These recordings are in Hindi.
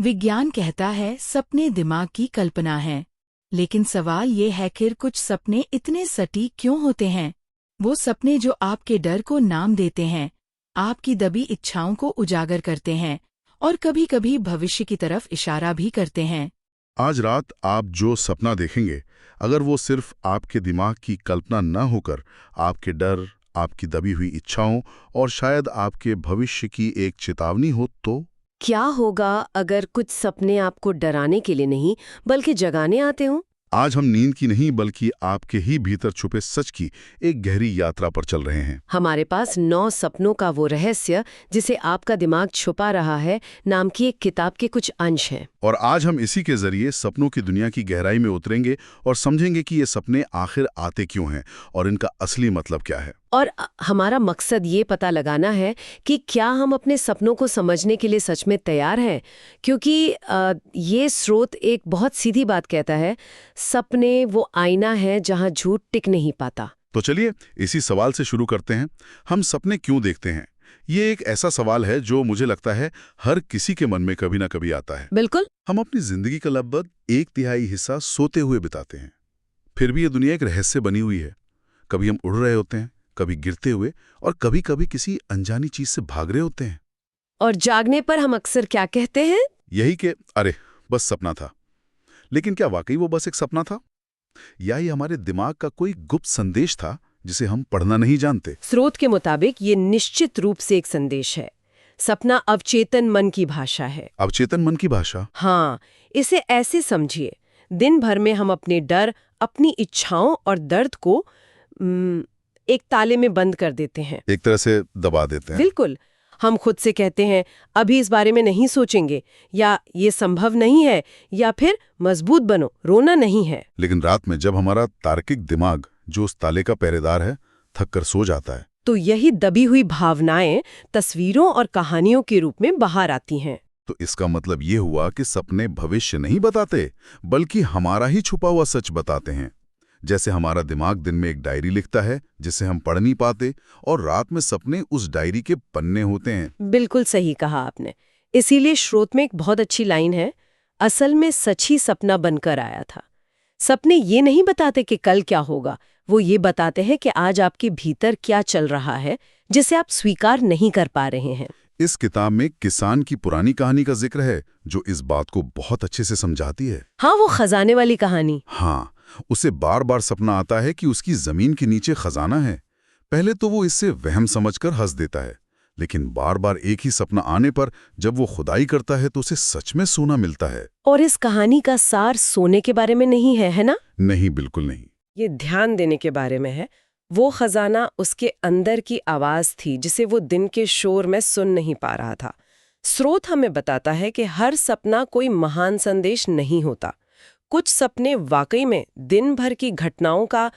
विज्ञान कहता है सपने दिमाग की कल्पना है, लेकिन सवाल ये है कि कुछ सपने इतने सटीक क्यों होते हैं? वो सपने जो आपके डर को नाम देते हैं, आपकी दबी इच्छाओं को उजागर करते हैं और कभी-कभी भविष्य की तरफ इशारा भी करते हैं। आज रात आप जो सपना देखेंगे, अगर वो सिर्फ आपके दिमाग की कल्पना न होकर आपके डर, आपकी दबी हुई इच्छाओं और शायद आपके भविष्य की एक चेतावनी हो तो? क्या होगा अगर कुछ सपने आपको डराने के लिए नहीं बल्कि जगाने आते हों? आज हम नींद की नहीं बल्कि आपके ही भीतर छुपे सच की एक गहरी यात्रा पर चल रहे हैं। हमारे पास 9 सपनों का वो रहस्य जिसे आपका दिमाग छुपा रहा है नाम की एक किताब के कुछ अंश हैं। और आज हम इसी के जरिए सपनों की दुनिया की गहराई में उतरेंगे और समझेंगे कि ये सपने आखिर आते क्यों हैं और इनका असली मतलब क्या है। और हमारा मकसद ये पता लगाना है कि क्या हम अपने सपनों को समझने के लिए सच में तैयार हैं, क्योंकि ये स्रोत एक बहुत सीधी बात कहता है, सपने वो आईना है जहां झूठ टिक नहीं पाता। तो चलिए इसी सवाल से शुरू करते हैं। हम सपने क्यों देखते हैं? ये एक ऐसा सवाल है जो मुझे लगता है हर किसी के मन में कभी ना कभी आता है। बिल्कुल। हम अपनी जिंदगी का लगभग 1/3 हिस्सा सोते हुए बिताते हैं। फिर भी ये दुनिया एक रहस्य बनी हुई है। कभी हम उड़ रहे होते हैं, कभी गिरते हुए और कभी कभी किसी अनजानी चीज से भाग रहे होते हैं। और जागने पर हम अक्सर क्या कहते हैं? यही कि अरे बस सपना था। लेकिन क्या वाकई वो बस एक सपना था, या ये हमारे दिमाग का कोई गुप्त संदेश था जिसे हम पढ़ना नहीं जानते? स्रोत के मुताबिक ये निश्चित रूप से एक संदेश है। सपना अवचेतन मन की भाषा है। अवचेतन मन की भाषा? हाँ, इसे ऐसे समझिए, दिन भर में हम अपने डर, अपनी इच्छाओं और दर्द को एक ताले में बंद कर देते हैं, एक तरह से दबा देते हैं। बिल्कुल। हम खुद से कहते हैं अभी इस बारे में नहीं सोचेंगे, या ये संभव नहीं है, या फिर मजबूत बनो, रोना नहीं है। लेकिन रात में जब हमारा तार्किक दिमाग, जो उस ताले का पहरेदार है, थक कर सो जाता है, तो यही दबी हुई भावनाएं तस्वीरों और कहानियों के रूप में बाहर आती हैं। तो इसका मतलब ये हुआ कि सपने भविष्य नहीं बताते, बल्कि हमारा ही छुपा हुआ सच बताते हैं। जैसे हमारा दिमाग दिन में एक डायरी लिखता है जिसे हम पढ़ नहीं पाते, और रात में सपने उस डायरी के पन्ने होते हैं। बिल्कुल सही कहा आपने। इसीलिए स्रोत में एक बहुत अच्छी लाइन है, असल में सच ही सपना बनकर आया था। सपने ये नहीं बताते कि कल क्या होगा, वो ये बताते हैं कि आज आपके भीतर क्या चल रहा है जिसे आप स्वीकार नहीं कर पा रहे हैं। इस किताब में किसान की पुरानी कहानी का जिक्र है जो इस बात को बहुत अच्छे से समझाती है। हाँ, वो खजाने वाली कहानी। हाँ, उसे बार बार सपना आता है कि उसकी जमीन के नीचे खजाना है। पहले तो वो इससे वहम समझकर हंस देता है, लेकिन बार बार एक ही सपना आने पर जब वो खुदाई करता है तो उसे सच में सोना मिलता है। और इस कहानी का सार सोने के बारे में नहीं है ना? नहीं, बिल्कुल नहीं। ये ध्यान देने के बारे में है। वो खजाना उसके अंदर की आवाज थी जिसे वो दिन के शोर में सुन नहीं पा रहा था। स्रोत हमें बताता है कि हर सपना कोई महान संदेश नहीं होता। कुछ सपने वाकई में दिन भर की घटनाओं का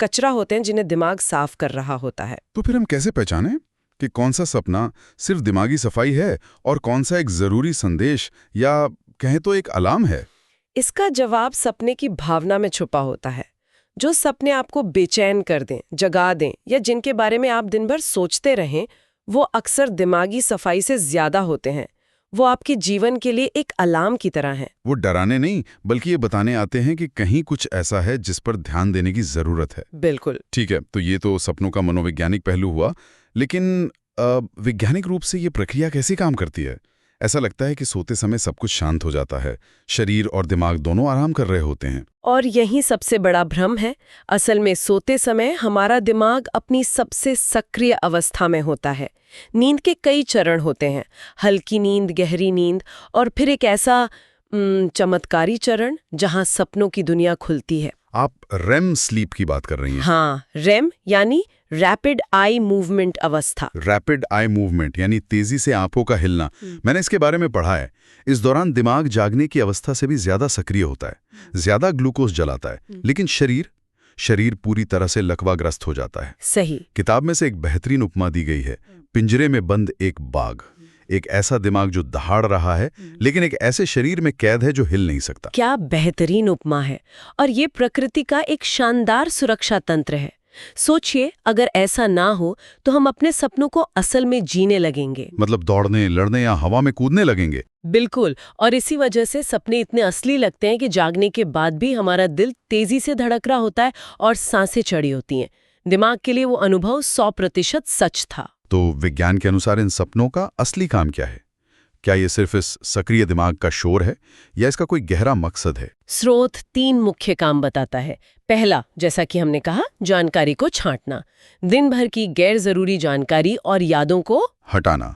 कचरा होते हैं जिन्हें दिमाग साफ कर रहा होता है। तो फिर हम कैसे पहचानें कि कौन सा सपना सिर्फ दिमागी सफाई है और कौन सा एक जरूरी संदेश या कहें तो एक अलार्म है? इसका जवाब सपने की भावना में छुपा होता है। जो सपने आपको बेचैन कर दें, जगा दें, या जिनके बारे में आप दिन भर सोचते रहें, वो अक्सर दिमागी सफाई से ज्यादा होते हैं। वो आपके जीवन के लिए एक अलार्म की तरह हैं। वो डराने नहीं, बल्कि ये बताने आते हैं कि कहीं कुछ ऐसा है जिस पर ध्यान देने की जरूरत है। बिल्कुल ठीक है, तो ये तो सपनों का मनोवैज्ञानिक पहलू हुआ, लेकिन वैज्ञानिक रूप से ये प्रक्रिया कैसे काम करती है? ऐसा लगता है कि सोते समय सब कुछ शांत हो जाता है, शरीर और दिमाग दोनों आराम कर रहे होते हैं। और यही सबसे बड़ा भ्रम है। असल में सोते समय हमारा दिमाग अपनी सबसे सक्रिय अवस्था में होता है। नींद के कई चरण होते हैं, हल्की नींद, गहरी नींद, और फिर एक ऐसा चमत्कारी चरण जहां सपनों की दुनिया खुलती है। आप रेम स्लीप की बात कर रही हैं? हाँ, रेम यानी रैपिड आई मूवमेंट अवस्था। रैपिड आई मूवमेंट यानी तेजी से आंखों का हिलना। मैंने इसके बारे में पढ़ा है। इस दौरान दिमाग जागने की अवस्था से भी ज्यादा सक्रिय होता है, ज्यादा ग्लूकोज जलाता है, लेकिन शरीर पूरी तरह से लकवाग्रस्त हो जाता है। सही। किताब में से एक बेहतरीन उपमा दी गई है, पिंजरे में बंद एक बाघ। एक ऐसा दिमाग जो दहाड़ रहा है, लेकिन एक ऐसे शरीर में कैद है जो हिल नहीं सकता। क्या बेहतरीन उपमा है। और ये प्रकृति का एक शानदार सुरक्षा तंत्र है। सोचिए, अगर ऐसा ना हो तो हम अपने सपनों को असल में जीने लगेंगे। मतलब दौड़ने, लड़ने या हवा में कूदने लगेंगे। बिल्कुल, और इसी वजह से सपने इतने असली लगते हैं कि जागने के बाद भी हमारा दिल तेजी से धड़क रहा होता है और सांसें चढ़ी होती हैं। दिमाग के लिए वो अनुभव 100% सच था। तो विज्ञान के अनुसार इन सपनों का असली काम क्या है? क्या ये सिर्फ इस सक्रिय दिमाग का शोर है या इसका कोई गहरा मकसद है? स्रोत 3 मुख्य काम बताता है। पहला, जैसा कि हमने कहा, जानकारी को छांटना, दिन भर की गैर जरूरी जानकारी और यादों को हटाना,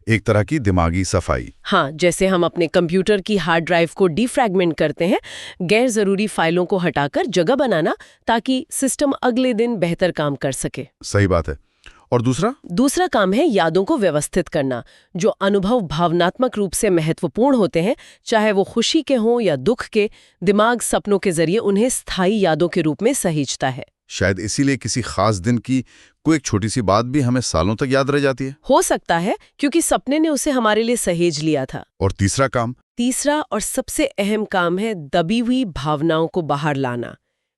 एक तरह की दिमागी सफाई। हाँ, जैसे हम अपने कंप्यूटर की हार्ड ड्राइव को डिफ्रैगमेंट करते हैं, गैर जरूरी फाइलों को हटाकर जगह बनाना ताकि सिस्टम अगले दिन बेहतर काम कर सके। सही बात है। और दूसरा काम है यादों को व्यवस्थित करना। जो अनुभव भावनात्मक रूप से महत्वपूर्ण होते हैं, चाहे वो खुशी के हों या दुख के, दिमाग सपनों के जरिए उन्हें स्थायी यादों के रूप में सहेजता है। शायद इसीलिए किसी खास दिन की कोई एक छोटी सी बात भी हमें सालों तक याद रह जाती है। हो सकता है, क्योंकि सपने ने उसे हमारे लिए सहेज लिया था। और तीसरा और सबसे अहम काम है दबी हुई भावनाओं को बाहर लाना।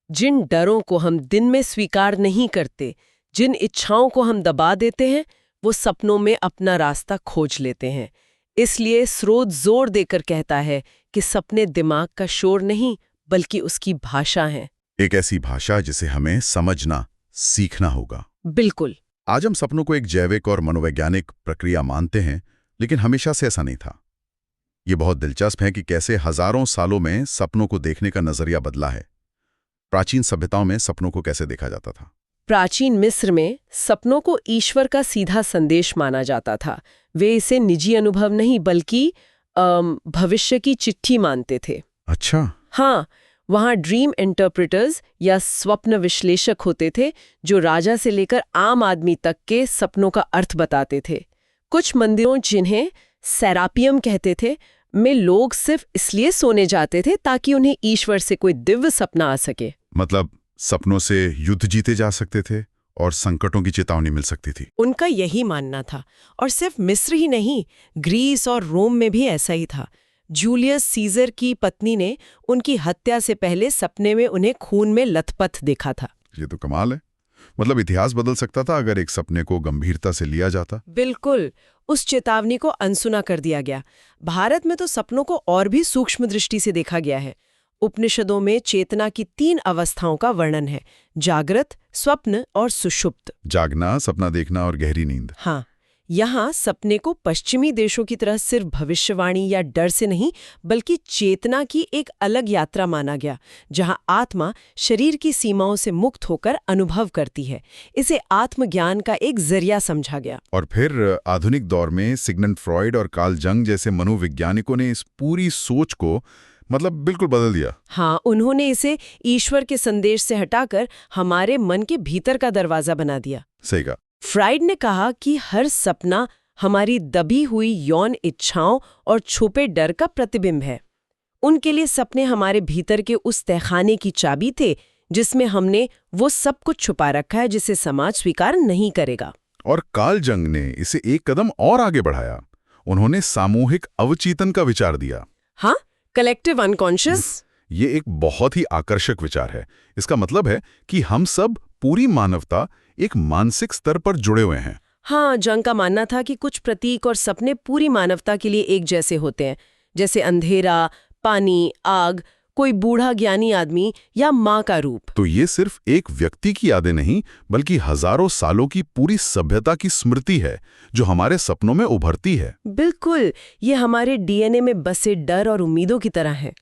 जिन डरों को हम दिन में स्वीकार नहीं करते, जिन इच्छाओं को हम दबा देते हैं, वो सपनों में अपना रास्ता खोज लेते हैं। इसलिए स्रोत जोर देकर कहता है कि सपने दिमाग का शोर नहीं, बल्कि उसकी भाषा हैं। एक ऐसी भाषा जिसे हमें समझना, सीखना होगा। बिल्कुल। आज हम सपनों को एक जैविक और मनोवैज्ञानिक प्रक्रिया मानते हैं, लेकिन हमेशा से ऐसा नहीं था। ये बहुत दिलचस्प है कि कैसे हजारों सालों में सपनों को देखने का नजरिया बदला है। प्राचीन सभ्यताओं में सपनों को कैसे देखा जाता था? प्राचीन मिस्र में सपनों को ईश्वर का सीधा संदेश माना जाता था। वे इसे निजी अनुभव नहीं, बल्कि भविष्य की चिट्ठी मानते थे। अच्छा। हाँ, वहाँ ड्रीम इंटरप्रेटर्स या स्वप्न विश्लेषक होते थे, जो राजा से लेकर आम आदमी तक के सपनों का अर्थ बताते थे। कुछ मंदिरों, जिन्हें सेरापियम कहते थे, में लोग सिर्फ इसलिए सोने जाते थे ताकि उन्हें ईश्वर से कोई दिव्य सपना आ सके। मतलब सपनों से युद्ध जीते जा सकते थे और संकटों की चेतावनी मिल सकती थी। उनका यही मानना था। और सिर्फ मिस्र ही नहीं, ग्रीस और रोम में भी ऐसा ही था। जूलियस सीजर की पत्नी ने उनकी हत्या से पहले सपने में उन्हें खून में लथपथ देखा था। ये तो कमाल है। मतलब इतिहास बदल सकता था अगर एक सपने को गंभीरता से लिया जाता। बिल्कुल, उस चेतावनी को अनसुना कर दिया गया। भारत में तो सपनों को और भी सूक्ष्म दृष्टि से देखा गया है। उपनिषदों में चेतना की 3 अवस्थाओं का वर्णन है: जागृत, स्वप्न और सुषुप्त। जागना, सपना देखना और गहरी नींद। हाँ, यहाँ सपने को पश्चिमी देशों की तरह सिर्फ भविष्यवाणी या डर से नहीं, बल्कि चेतना की एक अलग यात्रा माना गया, जहाँ आत्मा शरीर की सीमाओं से मुक्त होकर अनुभव करती है। इसे आत्मज्ञान का एक जरिया समझा गया। और फिर आधुनिक दौर में सिगमंड फ्रॉइड और कार्ल जंग जैसे मनोवैज्ञानिकों ने इस पूरी सोच को बिल्कुल बदल दिया। हाँ, उन्होंने इसे ईश्वर के संदेश से हटाकर हमारे मन के भीतर का दरवाजा बना दिया। सही कहा। फ्राइड ने कहा कि हर सपना हमारी दबी हुई यौन इच्छाओं और छुपे डर का प्रतिबिंब है। उनके लिए सपने हमारे भीतर के उस तहखाने की चाबी थे, जिसमें हमने वो सब कुछ छुपा रखा है जिसे समाज स्वीकार नहीं करेगा। और कार्ल जंग ने इसे एक कदम और आगे बढ़ाया। उन्होंने सामूहिक अवचेतन का विचार दिया। हाँ, कलेक्टिव अनकॉन्शियस। ये एक बहुत ही आकर्षक विचार है। इसका मतलब है कि हम सब, पूरी मानवता, एक मानसिक स्तर पर जुड़े हुए हैं। हाँ, जंग का मानना था कि कुछ प्रतीक और सपने पूरी मानवता के लिए एक जैसे होते हैं, जैसे अंधेरा, पानी, आग, कोई बूढ़ा ज्ञानी आदमी या माँ का रूप। तो ये सिर्फ एक व्यक्ति की यादें नहीं, बल्कि हजारों सालों की पूरी सभ्यता की स्मृति है जो हमारे सपनों में उभरती है। बिल्कुल, ये हमारे डीएनए में बसे डर और उम्मीदों की तरह है।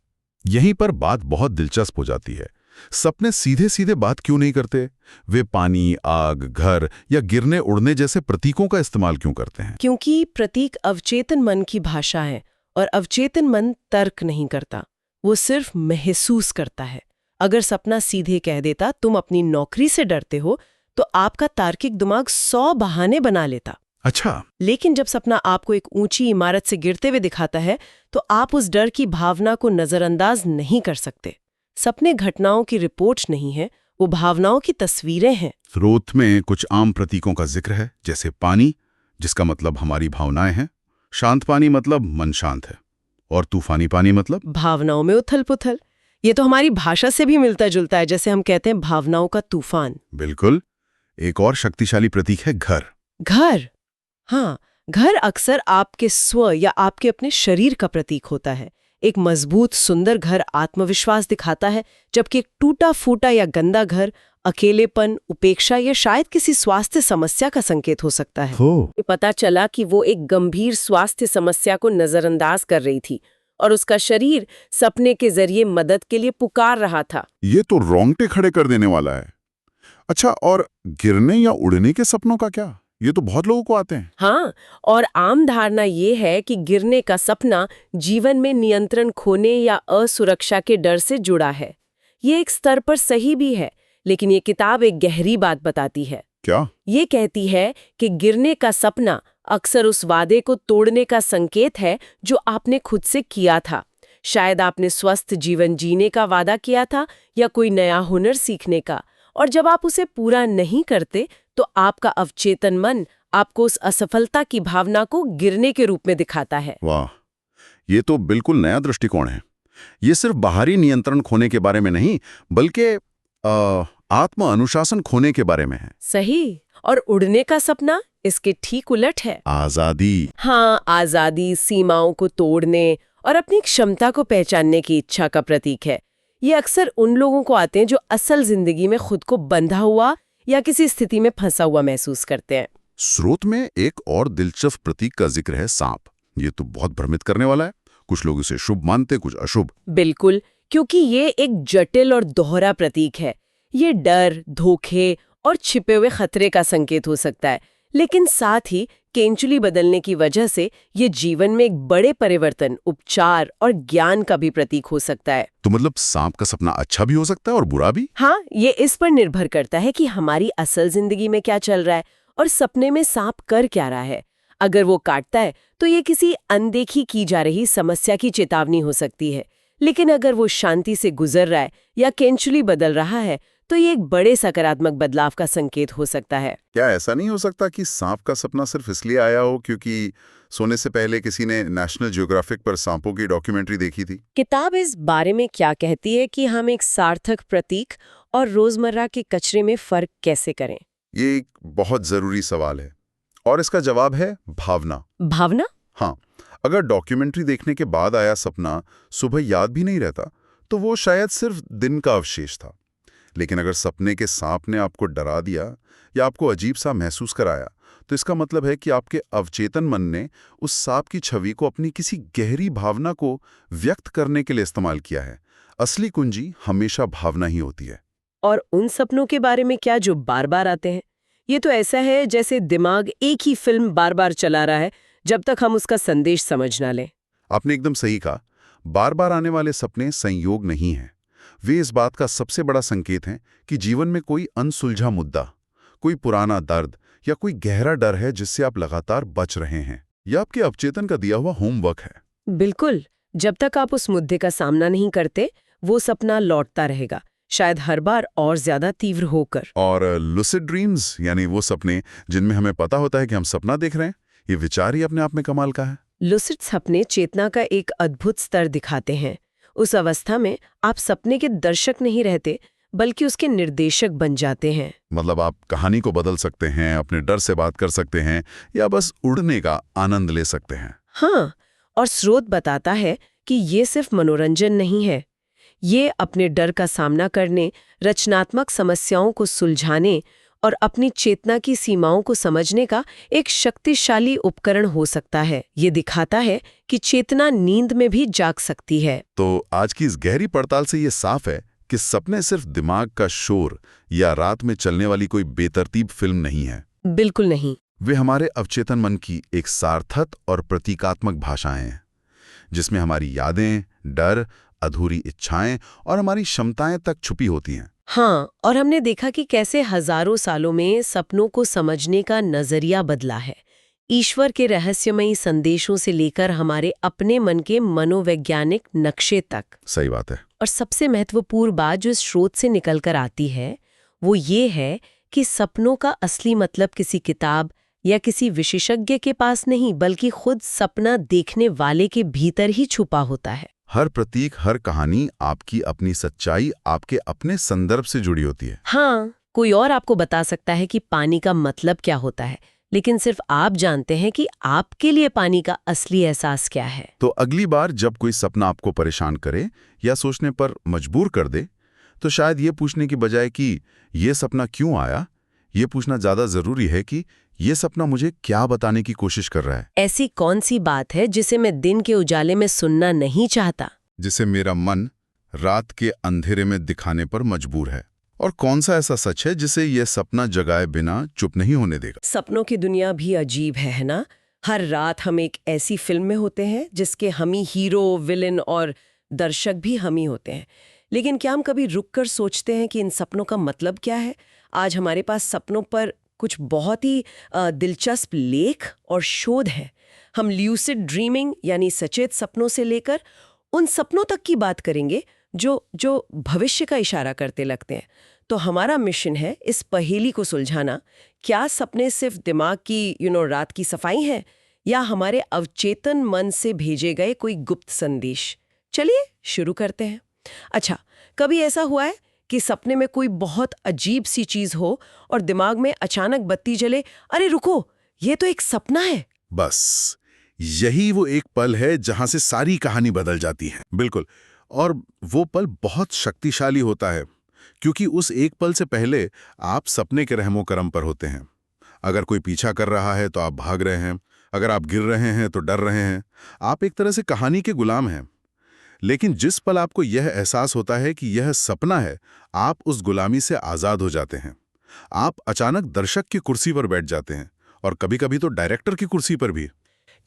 यहीं पर बात बहुत दिलचस्प हो जाती है। सपने सीधे सीधे बात क्यों नहीं करते? वे पानी, आग, घर या गिरने उड़ने जैसे प्रतीकों का इस्तेमाल क्यों करते हैं? क्योंकि प्रतीक अवचेतन मन की भाषा है, और अवचेतन मन तर्क नहीं करता, वो सिर्फ महसूस करता है। अगर सपना सीधे कह देता तुम अपनी नौकरी से डरते हो, तो आपका तार्किक दिमाग 100 बहाने बना लेता। अच्छा। लेकिन जब सपना आपको एक ऊंची इमारत से गिरते हुए दिखाता है, तो आप उस डर की भावना को नजरअंदाज नहीं कर सकते। सपने घटनाओं की रिपोर्ट नहीं है, वो भावनाओं की तस्वीरें हैं। स्रोत में कुछ आम प्रतीकों का जिक्र है, जैसे पानी, जिसका मतलब हमारी भावनाएं हैं, शांत पानी मतलब मन शांत है, और तूफानी पानी मतलब भावनाओं में उथल पुथल। ये तो हमारी भाषा से भी मिलता जुलता है, जैसे हम कहते हैं भावनाओं का तूफान। बिल्कुल। एक और शक्तिशाली प्रतीक है घर। घर, हाँ, घर अक्सर आपके स्व या आपके अपने शरीर का प्रतीक होता है। एक मजबूत सुंदर घर आत्मविश्वास दिखाता है, जबकि एक टूटा फूटा या गंदा घर अकेलेपन, उपेक्षा या शायद किसी स्वास्थ्य समस्या का संकेत हो सकता है। पता चला कि वो एक गंभीर स्वास्थ्य समस्या को नजरअंदाज कर रही थी और उसका शरीर सपने के जरिए मदद के लिए पुकार रहा था। ये तो रोंगटे खड़े कर देने वाला है। अच्छा, और गिरने या उड़ने के सपनों का क्या? ये तो बहुत लोगों को आते हैं। हाँ, और आम धारणा ये है कि गिरने का सपना जीवन में नियंत्रण खोने या असुरक्षा के डर से जुड़ा है। ये एक स्तर पर सही भी है, लेकिन ये किताब एक गहरी बात बताती है। क्या? ये कहती है कि गिरने का सपना अक्सर उस वादे को तोड़ने का संकेत है जो आपने खुद से किया था। शायद आपने स्वस्थ जीवन जीने का वादा किया था या कोई नया हुनर सीखने का, और जब आप उसे पूरा नहीं करते तो आपका अवचेतन मन आपको उस असफलता की भावना को गिरने के रूप में दिखाता है। वाह, ये तो बिल्कुल नया दृष्टिकोण है। ये सिर्फ बाहरी नियंत्रण खोने के बारे में नहीं, बल्कि आत्म अनुशासन खोने के बारे में है। सही। और उड़ने का सपना इसके ठीक उलट है। आजादी। हाँ, आजादी, सीमाओं को तोड़ने और अपनी क्षमता को पहचानने की इच्छा का प्रतीक है। ये अक्सर उन लोगों को आते हैं जो असल जिंदगी में खुद को बंधा हुआ या किसी स्थिति में फंसा हुआ महसूस करते हैं। स्रोत में एक और दिलचस्प प्रतीक का जिक्र है, सांप। ये तो बहुत भ्रमित करने वाला है। कुछ लोग इसे शुभ मानते, कुछ अशुभ। बिल्कुल, क्योंकि ये एक जटिल और दोहरा प्रतीक है। ये डर, धोखे और छिपे हुए खतरे का संकेत हो सकता है, लेकिन साथ ही केंचुली बदलने की वजह से ये जीवन में एक बड़े परिवर्तन, उपचार और ज्ञान का भी प्रतीक हो सकता है। तो मतलब सांप का सपना अच्छा भी हो सकता है और बुरा भी? हाँ, ये इस पर निर्भर करता है कि हमारी असल जिंदगी में क्या चल रहा है और सपने में सांप कर क्या रहा है। अगर वो काटता है तो ये किसी अनदेखी की जा रही समस्या की चेतावनी हो सकती है, लेकिन अगर वो शांति से गुजर रहा है या केंचुली बदल रहा है तो ये एक बड़े सकारात्मक बदलाव का संकेत हो सकता है। क्या ऐसा नहीं हो सकता कि सांप का सपना सिर्फ इसलिए आया हो क्योंकि सोने से पहले किसी ने नेशनल ज्योग्राफिक पर सांपों की डॉक्यूमेंट्री देखी थी? किताब इस बारे में क्या कहती है कि हम एक सार्थक प्रतीक और रोजमर्रा के कचरे में फर्क कैसे करें? ये एक बहुत जरूरी सवाल है और इसका जवाब है भावना। भावना? हाँ, अगर डॉक्यूमेंट्री देखने के बाद आया सपना सुबह याद भी नहीं रहता तो वो शायद सिर्फ दिन का अवशेष था। लेकिन अगर सपने के सांप ने आपको डरा दिया या आपको अजीब सा महसूस कराया तो इसका मतलब है कि आपके अवचेतन मन ने उस सांप की छवि को अपनी किसी गहरी भावना को व्यक्त करने के लिए इस्तेमाल किया है। असली कुंजी हमेशा भावना ही होती है। और उन सपनों के बारे में क्या जो बार बार आते हैं? ये तो ऐसा है जैसे दिमाग एक ही फिल्म बार बार चला रहा है जब तक हम उसका संदेश समझ ना लें। आपने एकदम सही कहा। बार बार आने वाले सपने संयोग नहीं हैं। वे इस बात का सबसे बड़ा संकेत हैं कि जीवन में कोई अनसुलझा मुद्दा, कोई पुराना दर्द या कोई गहरा डर है जिससे आप लगातार बच रहे हैं। यह आपके अवचेतन का दिया हुआ होमवर्क है। बिल्कुल, जब तक आप उस मुद्दे का सामना नहीं करते वो सपना लौटता रहेगा, शायद हर बार और ज्यादा तीव्र होकर। और लुसिड ड्रीम्स, यानी वो सपने जिनमें हमें पता होता है कि हम सपना देख रहे हैं, ये विचार ही अपने आप में कमाल का है। लुसिड सपने चेतना का एक अद्भुत स्तर दिखाते हैं। उस अवस्था में आप सपने के दर्शक नहीं रहते बल्कि उसके निर्देशक बन जाते हैं। मतलब आप कहानी को बदल सकते हैं, अपने डर से बात कर सकते हैं या बस उड़ने का आनंद ले सकते हैं। हाँ, और स्रोत बताता है कि ये सिर्फ मनोरंजन नहीं है, ये अपने डर का सामना करने, रचनात्मक समस्याओं को सुलझाने और अपनी चेतना की सीमाओं को समझने का एक शक्तिशाली उपकरण हो सकता है। ये दिखाता है कि चेतना नींद में भी जाग सकती है। तो आज की इस गहरी पड़ताल से ये साफ है कि सपने सिर्फ दिमाग का शोर या रात में चलने वाली कोई बेतरतीब फिल्म नहीं है। बिल्कुल नहीं। वे हमारे अवचेतन मन की एक सार्थक और प्रतीकात्मक भाषाएं हैं, जिसमें हमारी यादें, डर, अधूरी इच्छाएं और हमारी क्षमताएं तक छुपी होती हैं। हाँ, और हमने देखा कि कैसे हजारों सालों में सपनों को समझने का नजरिया बदला है, ईश्वर के रहस्यमयी संदेशों से लेकर हमारे अपने मन के मनोवैज्ञानिक नक्शे तक। सही बात है। और सबसे महत्वपूर्ण बात जो इस स्रोत से निकल कर आती है वो ये है कि सपनों का असली मतलब किसी किताब या किसी विशेषज्ञ के पास नहीं, बल्कि खुद सपना देखने वाले के भीतर ही छुपा होता है। हर प्रतीक, हर कहानी आपकी अपनी सच्चाई, आपके अपने संदर्भ से जुड़ी होती है। हाँ, कोई और आपको बता सकता है कि पानी का मतलब क्या होता है, लेकिन सिर्फ आप जानते हैं कि आपके लिए पानी का असली एहसास क्या है। तो अगली बार जब कोई सपना आपको परेशान करे या सोचने पर मजबूर कर दे, तो शायद ये पूछने की बजाय कि ये सपना क्यों आया, ये पूछना ज्यादा जरूरी है कि ये सपना मुझे क्या बताने की कोशिश कर रहा है। ऐसी कौन सी बात है जिसे मैं दिन के उजाले में सुनना नहीं चाहता? जिसे मेरा मन रात के अंधेरे में दिखाने पर मजबूर है। और कौन सा ऐसा सच है जिसे यह सपना जगाए बिना चुप नहीं होने देगा। सपनों की दुनिया भी अजीब है ना? हर रात हम एक ऐसी फिल्म में होते हैं जिसके हम ही हीरो, विलेन और दर्शक भी हम ही होते हैं। लेकिन क्या हम कभी रुककर सोचते हैं कि इन सपनों का मतलब क्या है? आज हमारे पास सपनों पर कुछ बहुत ही दिलचस्प लेख और शोध है। हम ल्यूसिड ड्रीमिंग यानी सचेत सपनों से लेकर उन सपनों तक की बात करेंगे जो भविष्य का इशारा करते लगते हैं। तो हमारा मिशन है इस पहेली को सुलझाना। क्या सपने सिर्फ दिमाग की रात की सफाई है, या हमारे अवचेतन मन से भेजे गए कोई गुप्त संदेश? चलिए शुरू करते हैं। अच्छा, कभी ऐसा हुआ है कि सपने में कोई बहुत अजीब सी चीज हो और दिमाग में अचानक बत्ती जले, अरे रुको, ये तो एक सपना है? बस यही वो एक पल है जहां से सारी कहानी बदल जाती है। बिल्कुल। और वो पल बहुत शक्तिशाली होता है, क्योंकि उस एक पल से पहले आप सपने के रहमो करम पर होते हैं। अगर कोई पीछा कर रहा है तो आप भाग रहे हैं, अगर आप गिर रहे हैं तो डर रहे हैं। आप एक तरह से कहानी के गुलाम हैं। लेकिन जिस पल आपको यह एहसास होता है कि यह सपना है, आप उस गुलामी से आज़ाद हो जाते हैं। आप अचानक दर्शक की कुर्सी पर बैठ जाते हैं, और कभी-कभी तो डायरेक्टर की कुर्सी पर भी।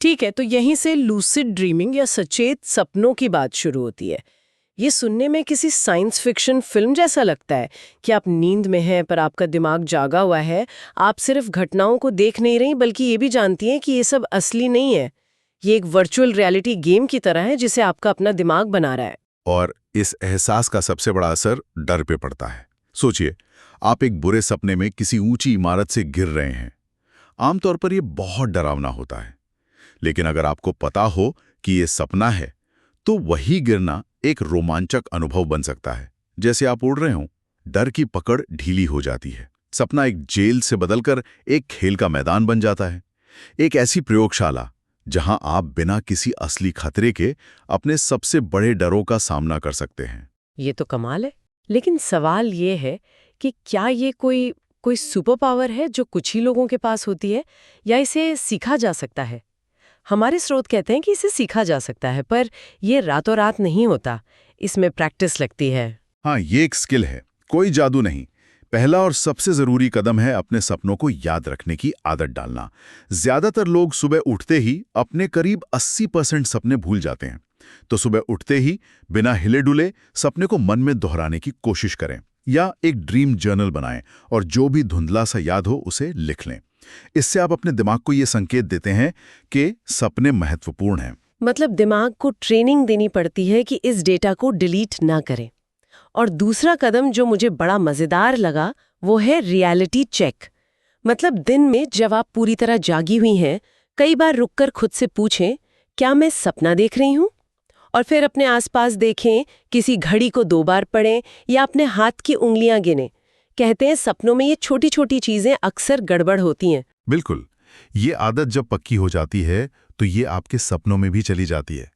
ठीक है, तो यहीं से लूसिड ड्रीमिंग या सचेत सपनों की बात शुरू होती है। ये सुनने में किसी साइंस फिक्शन फिल्म जैसा लगता है कि आप नींद में हैं पर आपका दिमाग जागा हुआ है। आप सिर्फ घटनाओं को देख नहीं रही, बल्कि ये भी जानती हैं कि ये सब असली नहीं है। ये एक वर्चुअल रियलिटी गेम की तरह है जिसे आपका अपना दिमाग बना रहा है। और इस एहसास का सबसे बड़ा असर डर पे पड़ता है। सोचिए, आप एक बुरे सपने में किसी ऊंची इमारत से गिर रहे हैं। आमतौर पर यह बहुत डरावना होता है, लेकिन अगर आपको पता हो कि ये सपना है, तो वही गिरना एक रोमांचक अनुभव बन सकता है। जैसे आप उड़ रहे हों, डर की पकड़ ढीली हो जाती है। सपना एक जेल से बदलकर एक खेल का मैदान बन जाता है, एक ऐसी प्रयोगशाला जहां आप बिना किसी असली खतरे के अपने सबसे बड़े डरों का सामना कर सकते हैं। ये तो कमाल है। लेकिन सवाल ये है कि क्या ये कोई सुपर पावर है जो कुछ ही लोगों के पास होती है, या इसे सीखा जा सकता है? हमारे स्रोत कहते हैं कि इसे सीखा जा सकता है, पर यह रातों रात नहीं होता। इसमें प्रैक्टिस लगती है। हाँ, ये एक स्किल है, कोई जादू नहीं। पहला और सबसे जरूरी कदम है अपने सपनों को याद रखने की आदत डालना। ज्यादातर लोग सुबह उठते ही अपने करीब 80% सपने भूल जाते हैं। तो सुबह उठते ही बिना हिले डुले सपने को मन में दोहराने की कोशिश करें, या एक ड्रीम जर्नल बनाएं और जो भी धुंधला सा याद हो उसे लिख लें। इससे आप अपने दिमाग को ये संकेत देते हैं कि सपने महत्वपूर्ण हैं। मतलब दिमाग को ट्रेनिंग देनी पड़ती है कि इस डेटा को डिलीट ना करें। और दूसरा कदम जो मुझे बड़ा मजेदार लगा वो है रियलिटी चेक। मतलब दिन में जब आप पूरी तरह जागी हुई हैं, कई बार रुककर खुद से पूछें, क्या मैं सपना देख रही हूँ? और फिर अपने आसपास देखें, किसी घड़ी को 2 बार पढ़ें या अपने हाथ की उंगलियां गिनें। कहते हैं सपनों में ये छोटी छोटी चीजें अक्सर गड़बड़ होती हैं। बिल्कुल। ये आदत जब पक्की हो जाती है तो ये आपके सपनों में भी चली जाती है।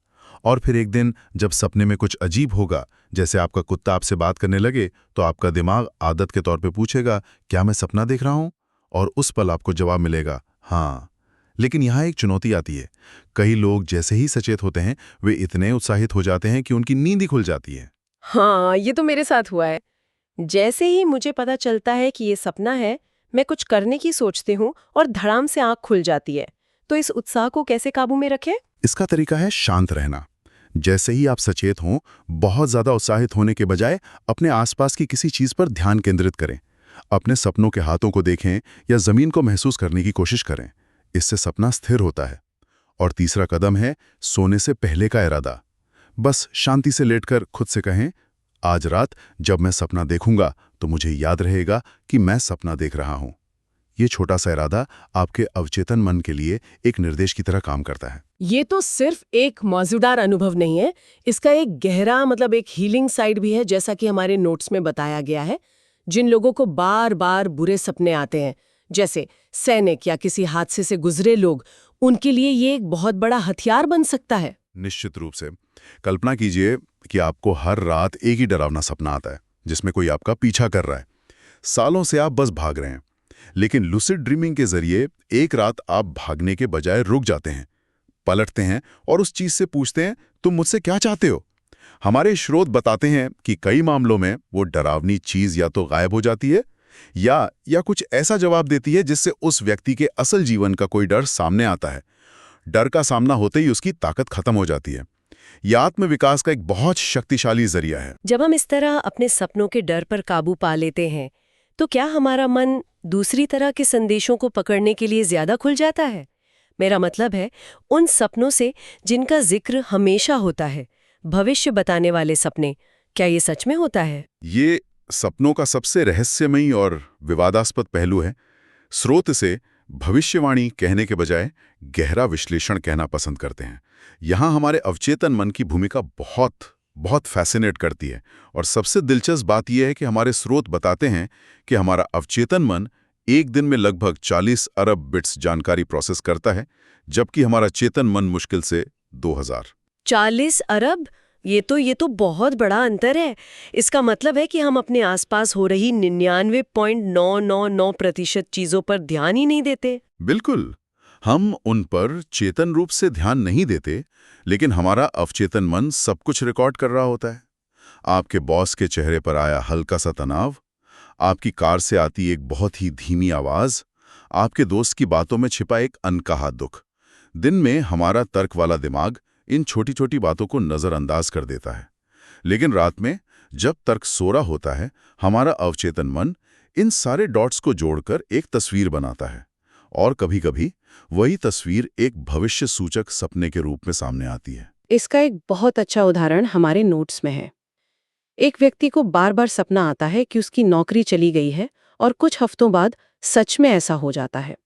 और फिर एक दिन जब सपने में कुछ अजीब होगा, जैसे आपका कुत्ता आपसे बात करने लगे, तो आपका दिमाग आदत के तौर पे पूछेगा, क्या मैं सपना देख रहा हूं? और उस पल आपको जवाब मिलेगा, हाँ। लेकिन यहाँ एक चुनौती आती है। कई लोग जैसे ही सचेत होते हैं, वे इतने उत्साहित हो जाते हैं कि उनकी नींद ही खुल जाती है। हाँ, ये तो मेरे साथ हुआ है। जैसे ही मुझे पता चलता है कि ये सपना है, मैं कुछ करने की सोचती हूँ और धड़ाम से आंख खुल जाती है। तो इस उत्साह को कैसे काबू में रखें? इसका तरीका है शांत रहना। जैसे ही आप सचेत हों, बहुत ज्यादा उत्साहित होने के बजाय अपने आसपास की किसी चीज पर ध्यान केंद्रित करें। अपने सपनों के हाथों को देखें या जमीन को महसूस करने की कोशिश करें। इससे सपना स्थिर होता है। और तीसरा कदम है सोने से पहले का इरादा। बस शांति से लेटकर खुद से कहें, आज रात जब मैं सपना देखूंगा तो मुझे याद रहेगा कि मैं सपना देख रहा हूं। ये छोटा सा इरादा आपके अवचेतन मन के लिए एक निर्देश की तरह काम करता है। ये तो सिर्फ एक मौजूदार अनुभव नहीं है, इसका एक गहरा मतलब एक हीलिंग साइड भी है, जैसा कि हमारे नोट्स में बताया गया है। जिन लोगों को बार बार बुरे सपने आते हैं, जैसे सैनिक या किसी हादसे से गुजरे लोग, उनके लिए ये एक बहुत बड़ा हथियार बन सकता है। निश्चित रूप से। कल्पना कीजिए कि आपको हर रात एक ही डरावना सपना आता है जिसमें कोई आपका पीछा कर रहा है। सालों से आप बस भाग रहे हैं, लेकिन लूसिड ड्रीमिंग के जरिए एक रात आप भागने के बजाय रुक जाते हैं, पलटते हैं और उस चीज से पूछते हैं, तुम मुझसे क्या चाहते हो? हमारे स्रोत बताते हैं कि कई मामलों में वो डरावनी चीज या तो गायब हो जाती है या कुछ ऐसा जवाब देती है जिससे उस व्यक्ति के असल जीवन का कोई डर सामने आता है। डर का सामना होते ही उसकी ताकत खत्म हो जाती है। यह आत्मविकास का एक बहुत शक्तिशाली जरिया है। जब हम इस तरह अपने सपनों के डर पर काबू पा लेते हैं, तो क्या हमारा मन दूसरी तरह के संदेशों को पकड़ने के लिए ज्यादा खुल जाता है? मेरा मतलब है उन सपनों से जिनका जिक्र हमेशा होता है, भविष्य बताने वाले सपने, क्या ये सच में होता है? ये सपनों का सबसे रहस्यमयी और विवादास्पद पहलू है। स्रोत इसे भविष्यवाणी कहने के बजाय गहरा विश्लेषण कहना पसंद करते हैं। यहाँ हमारे अवचेतन मन की भूमिका बहुत फैसिनेट करती है। और सबसे दिलचस्प बात यह है कि हमारे स्रोत बताते हैं कि हमारा अवचेतन मन एक दिन में लगभग 40 अरब बिट्स जानकारी प्रोसेस करता है, जबकि हमारा चेतन मन मुश्किल से 2000। 40 अरब? ये तो बहुत बड़ा अंतर है। इसका मतलब है कि हम अपने आसपास हो रही 99.999% चीजों पर ध्यान ही नहीं देते। बिल्कुल, हम उन पर चेतन रूप से ध्यान नहीं देते, लेकिन हमारा अवचेतन मन सब कुछ रिकॉर्ड कर रहा होता है। आपके बॉस के चेहरे पर आया हल्का सा तनाव, आपकी कार से आती एक बहुत ही धीमी आवाज, आपके दोस्त की बातों में छिपा एक अनकहा दुख। दिन में हमारा तर्क वाला दिमाग इन छोटी छोटी बातों को नजरअंदाज कर देता है, लेकिन रात में जब तर्क सो रहा होता है, हमारा अवचेतन मन इन सारे डॉट्स को जोड़कर एक तस्वीर बनाता है। और कभी-कभी वही तस्वीर एक भविष्य सूचक सपने के रूप में सामने आती है। इसका एक बहुत अच्छा उदाहरण हमारे नोट्स में है। एक व्यक्ति को बार बार सपना आता है कि उसकी नौकरी चली गई है, और कुछ हफ्तों बाद सच में ऐसा हो जाता है।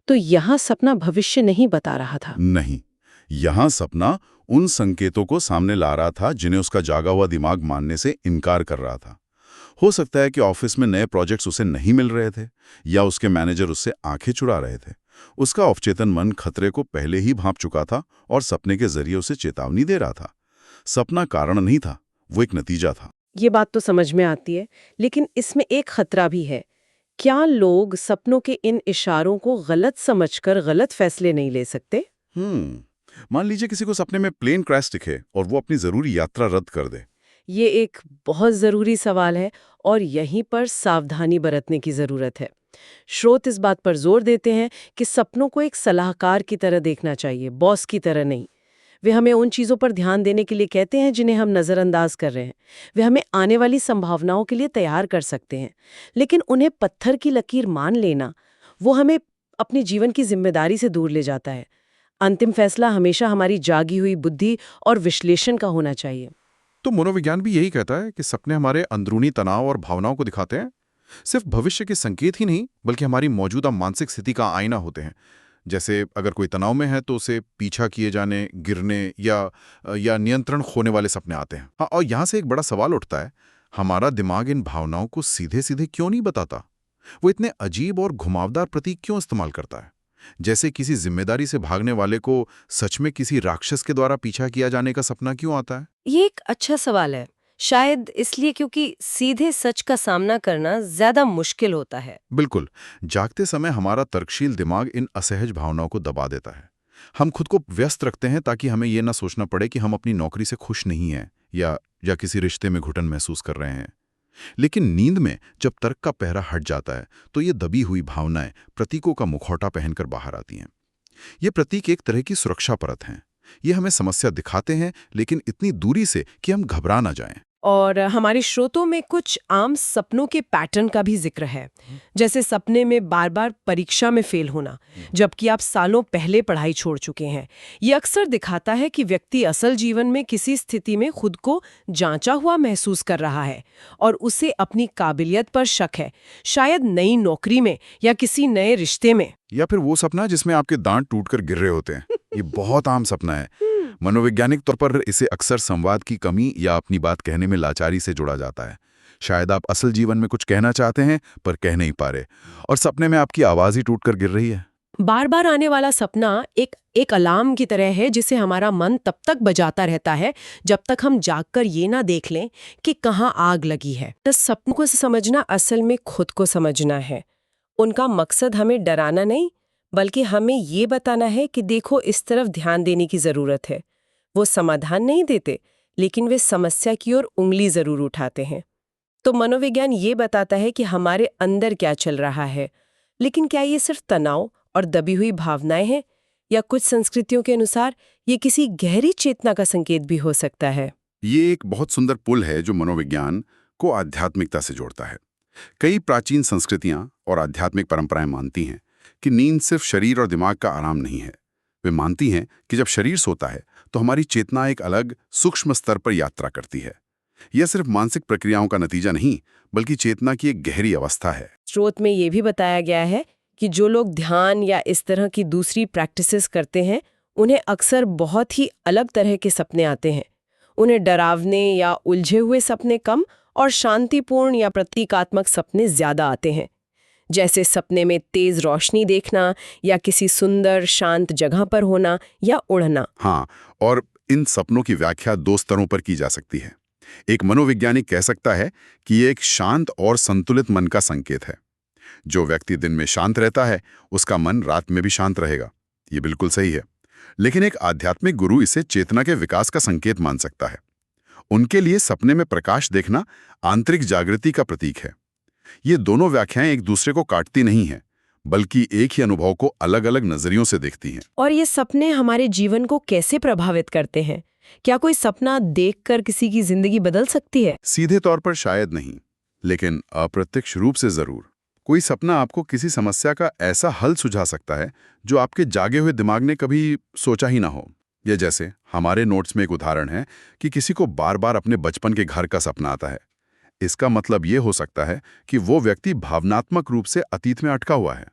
तो यहाँ सपना भविष्य नहीं बता रहा था। नहीं, यहाँ सपना उन संकेतों को सामने ला रहा था जिन्हें उसका जागा हुआ दिमाग मानने से इनकार कर रहा था। हो सकता है कि ऑफिस में नए प्रोजेक्ट्स उसे नहीं मिल रहे थे, या उसके मैनेजर उससे आंखें चुरा रहे थे। उसका अवचेतन मन खतरे को पहले ही भांप चुका था और सपने के जरिए उसे चेतावनी दे रहा था। सपना कारण नहीं था, वो एक नतीजा था। ये बात तो समझ में आती है, लेकिन इसमें एक खतरा भी है। क्या लोग सपनों के इन इशारों को गलत समझकर गलत फैसले नहीं ले सकते? मान लीजिए किसी को सपने में प्लेन क्रैश दिखे और वो अपनी जरूरी यात्रा रद्द कर दे। ये एक बहुत जरूरी सवाल है, और यहीं पर सावधानी बरतने की जरूरत है। स्रोत इस बात पर जोर देते हैं कि सपनों को एक सलाहकार की तरह देखना चाहिए, बॉस की तरह नहीं। वे हमें उन चीज़ों पर ध्यान देने के लिए कहते हैं जिन्हें हम नज़रअंदाज कर रहे हैं। वे हमें आने वाली संभावनाओं के लिए तैयार कर सकते हैं, लेकिन उन्हें पत्थर की लकीर मान लेना, वो हमें अपने जीवन की जिम्मेदारी से दूर ले जाता है। अंतिम फैसला हमेशा हमारी जागी हुई बुद्धि और विश्लेषण का होना चाहिए। तो मनोविज्ञान भी यही कहता है कि सपने हमारे अंदरूनी तनाव और भावनाओं को दिखाते हैं। सिर्फ भविष्य के संकेत ही नहीं, बल्कि हमारी मौजूदा मानसिक स्थिति का आईना होते हैं। जैसे अगर कोई तनाव में है तो उसे पीछा किए जाने, गिरने या नियंत्रण खोने वाले सपने आते हैं। हाँ, और यहाँ से एक बड़ा सवाल उठता है, हमारा दिमाग इन भावनाओं को सीधे सीधे क्यों नहीं बताता? वो इतने अजीब और घुमावदार प्रतीक क्यों इस्तेमाल करता है? जैसे किसी जिम्मेदारी से भागने वाले को सच में किसी राक्षस के द्वारा पीछा किया जाने का सपना क्यों आता है? ये एक अच्छा सवाल है। शायद इसलिए क्योंकि सीधे सच का सामना करना ज्यादा मुश्किल होता है। बिल्कुल, जागते समय हमारा तर्कशील दिमाग इन असहज भावनाओं को दबा देता है। हम खुद को व्यस्त रखते हैं ताकि हमें यह ना सोचना पड़े कि हम अपनी नौकरी से खुश नहीं हैं या किसी रिश्ते में घुटन महसूस कर रहे हैं। लेकिन नींद में जब तर्क का पहरा हट जाता है तो ये दबी हुई भावनाएं प्रतीकों का मुखौटा पहनकर बाहर आती हैं। ये प्रतीक एक तरह की सुरक्षा परत हैं। ये हमें समस्या दिखाते हैं, लेकिन इतनी दूरी से कि हम घबरा ना जाएं। और हमारे स्रोतों में कुछ आम सपनों के पैटर्न का भी जिक्र है, जैसे सपने में बार बार परीक्षा में फेल होना, जबकि आप सालों पहले पढ़ाई छोड़ चुके हैं। ये अक्सर दिखाता है कि व्यक्ति असल जीवन में किसी स्थिति में खुद को जांचा हुआ महसूस कर रहा है और उसे अपनी काबिलियत पर शक है, शायद नई नौकरी में या किसी नए रिश्ते में। या फिर वो सपना जिसमें आपके दांत टूटकर गिर रहे होते हैं। ये बहुत आम सपना है। मनोवैज्ञानिक तौर पर इसे अक्सर संवाद की कमी या अपनी बात कहने में लाचारी से जोड़ा जाता है। शायद आप असल जीवन में कुछ कहना चाहते हैं पर कह नहीं पा रहे, और सपने में आपकी आवाज ही टूटकर गिर रही है। बार बार आने वाला सपना एक अलार्म की तरह है, जिसे हमारा मन तब तक बजाता रहता है जब तक हम जागकर ये ना देख लें कि कहाँ आग लगी है। तो सपनों को समझना असल में खुद को समझना है। उनका मकसद हमें डराना नहीं, बल्कि हमें ये बताना है कि देखो, इस तरफ ध्यान देने की जरूरत है। वो समाधान नहीं देते, लेकिन वे समस्या की ओर उंगली जरूर उठाते हैं। तो मनोविज्ञान ये बताता है कि हमारे अंदर क्या चल रहा है, लेकिन क्या ये सिर्फ तनाव और दबी हुई भावनाएं हैं, या कुछ संस्कृतियों के अनुसार ये किसी गहरी चेतना का संकेत भी हो सकता है। ये एक बहुत सुंदर पुल है जो मनोविज्ञान को आध्यात्मिकता से जोड़ता है। कई प्राचीन संस्कृतियां और आध्यात्मिक परंपराएं मानती हैं कि नींद सिर्फ शरीर और दिमाग का आराम नहीं है। वे मानती हैं कि जब शरीर सोता है तो हमारी चेतना एक अलग सूक्ष्म स्तर पर यात्रा करती है। यह सिर्फ मानसिक प्रक्रियाओं का नतीजा नहीं, बल्कि चेतना की एक गहरी अवस्था है। स्रोत में ये भी बताया गया है कि जो लोग ध्यान या इस तरह की दूसरी प्रैक्टिसेस करते हैं, उन्हें अक्सर बहुत ही अलग तरह के सपने आते हैं। उन्हें डरावने या उलझे हुए सपने कम और शांतिपूर्ण या प्रतीकात्मक सपने ज्यादा आते हैं, जैसे सपने में तेज रोशनी देखना या किसी सुंदर शांत जगह पर होना या उड़ना। हाँ, और इन सपनों की व्याख्या 2 स्तरों पर की जा सकती है। एक मनोवैज्ञानिक कह सकता है कि ये एक शांत और संतुलित मन का संकेत है। जो व्यक्ति दिन में शांत रहता है, उसका मन रात में भी शांत रहेगा। ये बिल्कुल सही है। लेकिन एक आध्यात्मिक गुरु इसे चेतना के विकास का संकेत मान सकता है। उनके लिए सपने में प्रकाश देखना आंतरिक जागृति का प्रतीक है। ये दोनों व्याख्याएं एक दूसरे को काटती नहीं हैं, बल्कि एक ही अनुभव को अलग अलग नजरियों से देखती हैं। और ये सपने हमारे जीवन को कैसे प्रभावित करते हैं? क्या कोई सपना देखकर किसी की जिंदगी बदल सकती है? सीधे तौर पर शायद नहीं, लेकिन अप्रत्यक्ष रूप से जरूर। कोई सपना आपको किसी समस्या का ऐसा हल सुझा सकता है जो आपके जागे हुए दिमाग ने कभी सोचा ही ना हो। ये जैसे हमारे नोट्स में एक उदाहरण है कि किसी को बार बार अपने बचपन के घर का सपना आता है। इसका मतलब ये हो सकता है कि वो व्यक्ति भावनात्मक रूप से अतीत में अटका हुआ है।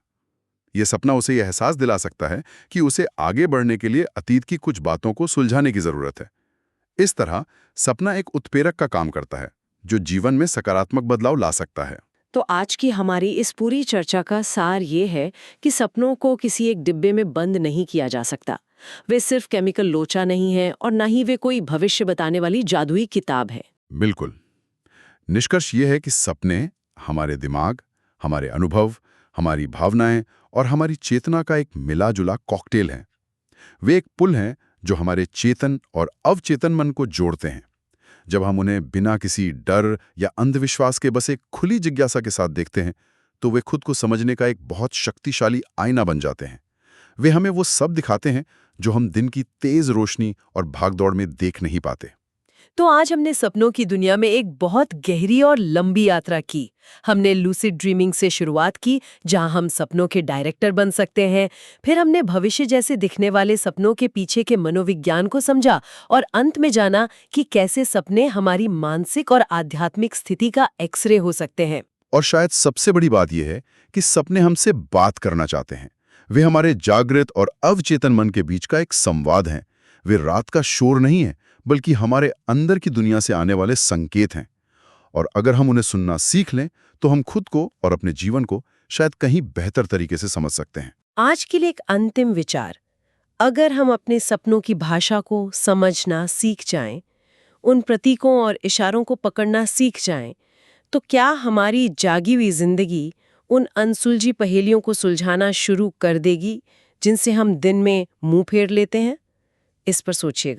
ये सपना उसे यह एहसास दिला सकता है कि उसे आगे बढ़ने के लिए अतीत की कुछ बातों को सुलझाने की जरूरत है। इस तरह सपना एक उत्प्रेरक का काम करता है जो जीवन में सकारात्मक बदलाव ला सकता है। तो आज की हमारी इस पूरी चर्चा का सार ये है कि सपनों को किसी एक डिब्बे में बंद नहीं किया जा सकता। वे सिर्फ केमिकल लोचा नहीं है और न ही वे कोई भविष्य बताने वाली जादुई किताब है। बिल्कुल। निष्कर्ष ये है कि सपने हमारे दिमाग, हमारे अनुभव, हमारी भावनाएं और हमारी चेतना का एक मिला-जुला कॉकटेल है। वे एक पुल हैं जो हमारे चेतन और अवचेतन मन को जोड़ते हैं। जब हम उन्हें बिना किसी डर या अंधविश्वास के बस एक खुली जिज्ञासा के साथ देखते हैं, तो वे खुद को समझने का एक बहुत शक्तिशाली आईना बन जाते हैं। वे हमें वो सब दिखाते हैं जो हम दिन की तेज रोशनी और भागदौड़ में देख नहीं पाते। तो आज हमने सपनों की दुनिया में एक बहुत गहरी और लंबी यात्रा की। हमने लूसिड ड्रीमिंग से शुरुआत की, जहां हम सपनों के डायरेक्टर बन सकते हैं। फिर हमने भविष्य जैसे दिखने वाले सपनों के पीछे के मनोविज्ञान को समझा और अंत में जाना कि कैसे सपने हमारी मानसिक और आध्यात्मिक स्थिति का एक्सरे हो सकते हैं। और शायद सबसे बड़ी बात यह है कि सपने हमसे बात करना चाहते हैं। वे हमारे जागृत और अवचेतन मन के बीच का एक संवाद हैं। वे रात का शोर नहीं है, बल्कि हमारे अंदर की दुनिया से आने वाले संकेत हैं। और अगर हम उन्हें सुनना सीख लें, तो हम खुद को और अपने जीवन को शायद कहीं बेहतर तरीके से समझ सकते हैं। आज के लिए एक अंतिम विचार। अगर हम अपने सपनों की भाषा को समझना सीख जाएं, उन प्रतीकों और इशारों को पकड़ना सीख जाएं, तो क्या हमारी जागी हुई जिंदगी उन अनसुलझी पहेलियों को सुलझाना शुरू कर देगी जिनसे हम दिन में मुंह फेर लेते हैं? इस पर सोचिएगा।